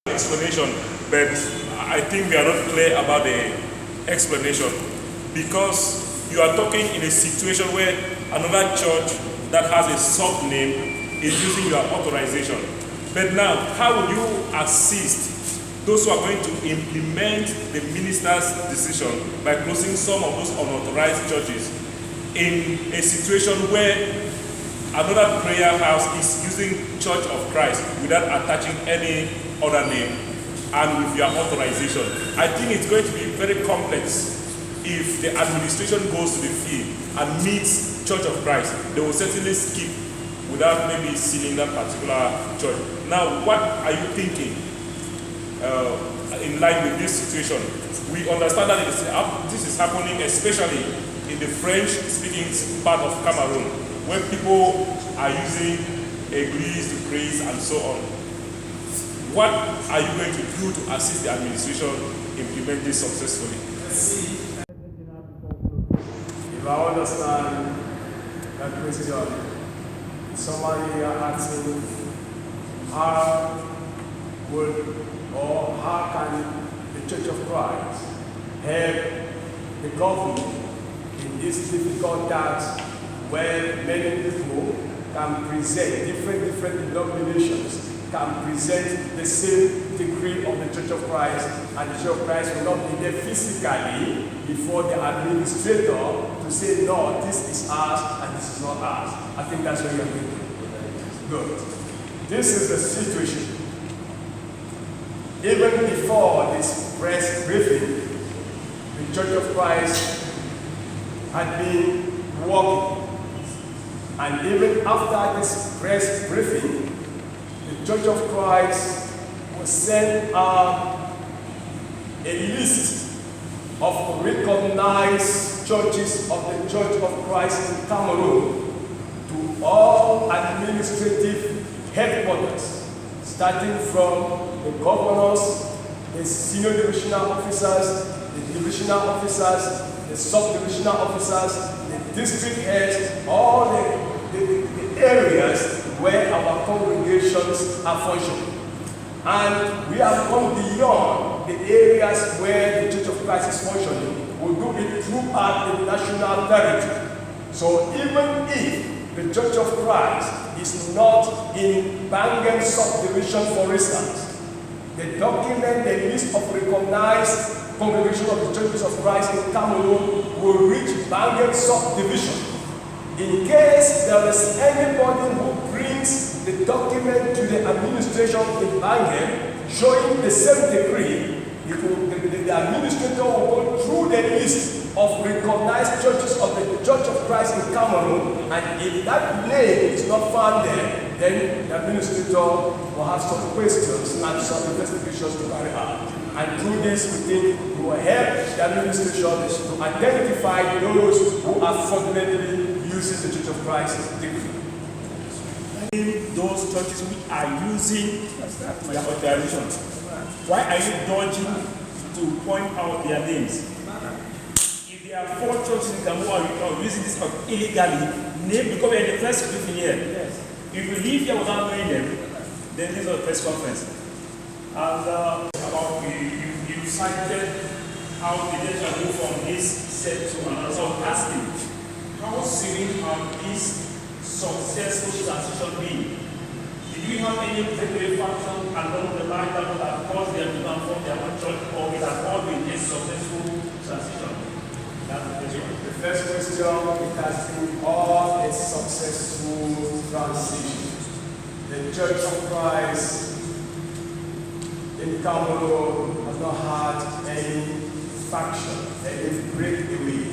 Explanation, but I think we are not clear about the explanation, because you are talking in a situation where another church that has a sub-name is using your authorization. But now, how would you assist those who are going to implement the minister's decision by closing some of those unauthorized churches in a situation where another prayer house is using Church of Christ without attaching any other name and with your authorization? I think it's going to be very complex. If the administration goes to the field and meets Church of Christ, they will certainly skip without maybe seeing that particular church. Now, what are you thinking in line with this situation? We understand that this is happening especially in the French-speaking part of Cameroon, where people are using Église to praise and so on. What are you going to do to assist the administration implement this successfully? If I understand that question, somebody are asking how can the Church of Christ help the government in this difficult task where many people can present different denominations can present the same degree of the Church of Christ, and the Church of Christ will not be there physically before the administrator to say, no, this is ours and this is not ours. I think that's what you're doing. Good. This is the situation. Even before this press briefing, the Church of Christ had been working. And even after this press briefing, the Church of Christ will send a list of recognized churches of the Church of Christ in Cameroon to all administrative headquarters, starting from the governors, the senior divisional officers, the divisional officers, the sub-divisional officers, the district heads, all the areas where our congregations are functioning. And we have gone beyond the areas where the Church of Christ is functioning. We do it throughout the national territory. So even if the Church of Christ is not in Bangen subdivision, for instance, the document, the list of recognized congregations of the Churches of Christ in Cameroon will reach Bangen subdivision. In case there is anybody who brings the document to the administration in Bangen showing the same degree, the administrator will go through the list of recognized churches of the Church of Christ in Cameroon, and if that name is not found there, then the administrator will have some questions and some investigations to carry out. And through this, we think we will help the administration to identify those who are fraudulently using the Church of Christ degree. Those churches which are using their authorization, why are you dodging to point out their names? If there are 4 churches in Cameroon who are using this illegally, name, because we are in the first briefing here. Yes. If you leave here without knowing them, then this is the press conference. And about you cited how the data move from this set to another. So I'm asking, how serene have these successful transition been? Did you have any particular factor along the line that would have caused them to transform their own church, or it has all been a successful transition? That's the question. The first question, it has been all a successful transition. The Church of Christ in Cameroon has not had any faction, any breakaway.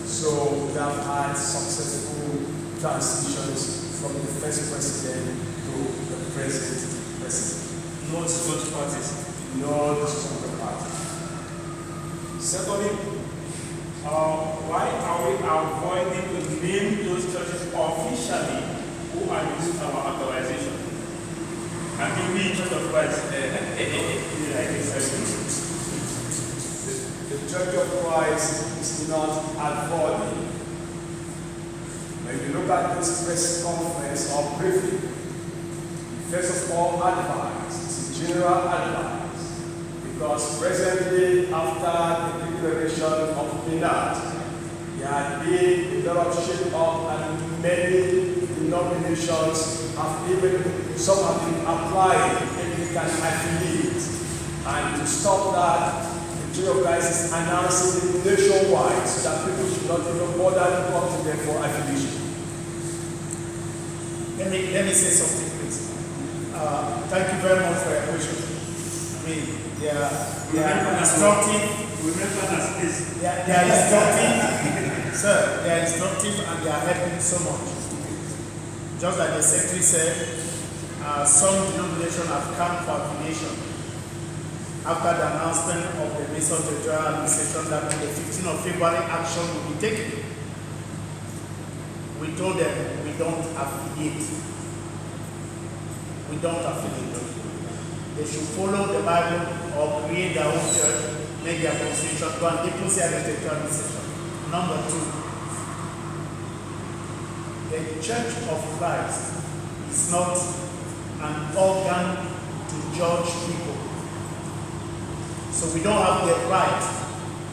So we have had successful transitions from the first president to the present president. No church parties. No decision of the party. Secondly, why are we avoiding to name those churches officially who are using our authorization? I think we Church of Christ. The Church of Christ is not avoiding. When you look at this press conference or briefing, first of all, advice. It's a general advice. Because presently, after the declaration of Minat, there had been a lot of shake up and many denominations have even, some have been applying Anglican affiliate. And to stop that, the Church of Christ is announcing it nationwide so that people should not even bother to come to them for affiliation. Let me say something, please. Thank you very much for your question. I mean, they are instructive. They are instructive, sir. They are instructive and they are helping so much. Just like the secretary said, some denominations have come for affiliation after the announcement of the Mason Territorial Administration that on the 15th of February action will be taken. We told them we don't affiliate. We don't affiliate. They should follow the Bible or create their own church, make their constitution, go and deposit the territorial administration. Number two, the Church of Christ is not an organ to judge people. So we don't have the right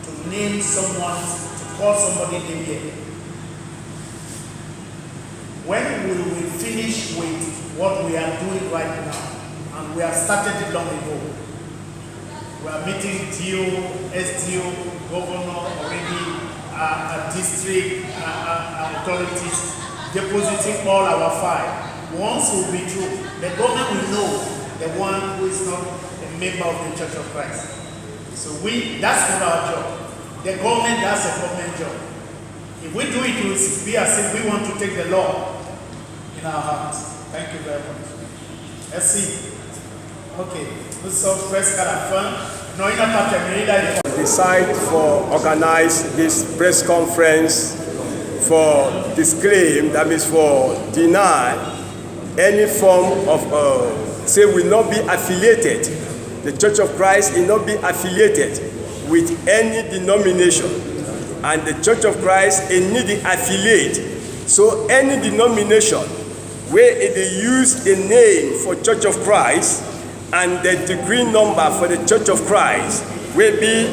to name someone, to call somebody name here. When we will finish with what we are doing right now, and we have started it long ago, we are meeting DO, SDO, governor, already district authorities, depositing all our file. Once we'll be through, the government will know the one who is not a member of the Church of Christ. So that's not our job. The government, that's a government job. If we do it, it will be as if we want to take the law in our hands. Thank you very much. Let's see. Okay. This is press Decide for organize this press conference for disclaim, that means for deny any form of say will not be affiliated. The Church of Christ will not be affiliated with any denomination, and the Church of Christ need to affiliate. So any denomination where they use the name for Church of Christ and the degree number for the Church of Christ will be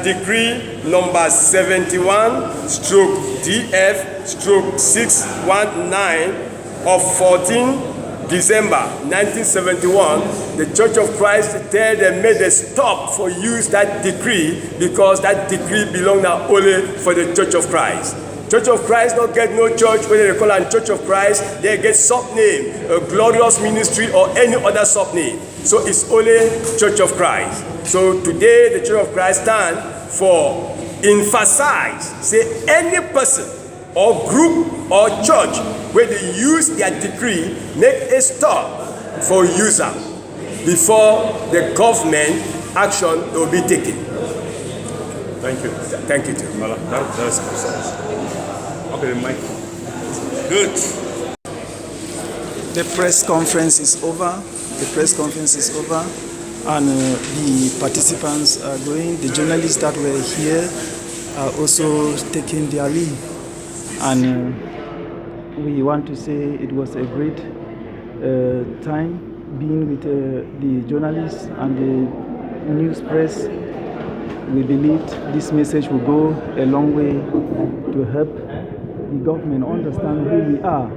degree number 71/DF/619 of 14 December 1971, the Church of Christ tell them made a stop for use that decree because that decree belong now only for the Church of Christ. Church of Christ don't get no church whether they call it Church of Christ, they get sub-name, a glorious ministry or any other sub-name. So it's only Church of Christ. So today the Church of Christ stand for emphasize, say any person or group or church where they use their decree, make a stop for user before the government action will be taken. Thank you. Thank you, Tim. That's precise. Okay, Mike. Good. The press conference is over. The press conference is over, and the participants are going. The journalists that were here are also taking their leave. And we want to say it was a great time being with the journalists and the news press. We believed this message will go a long way to help the government understand who we are.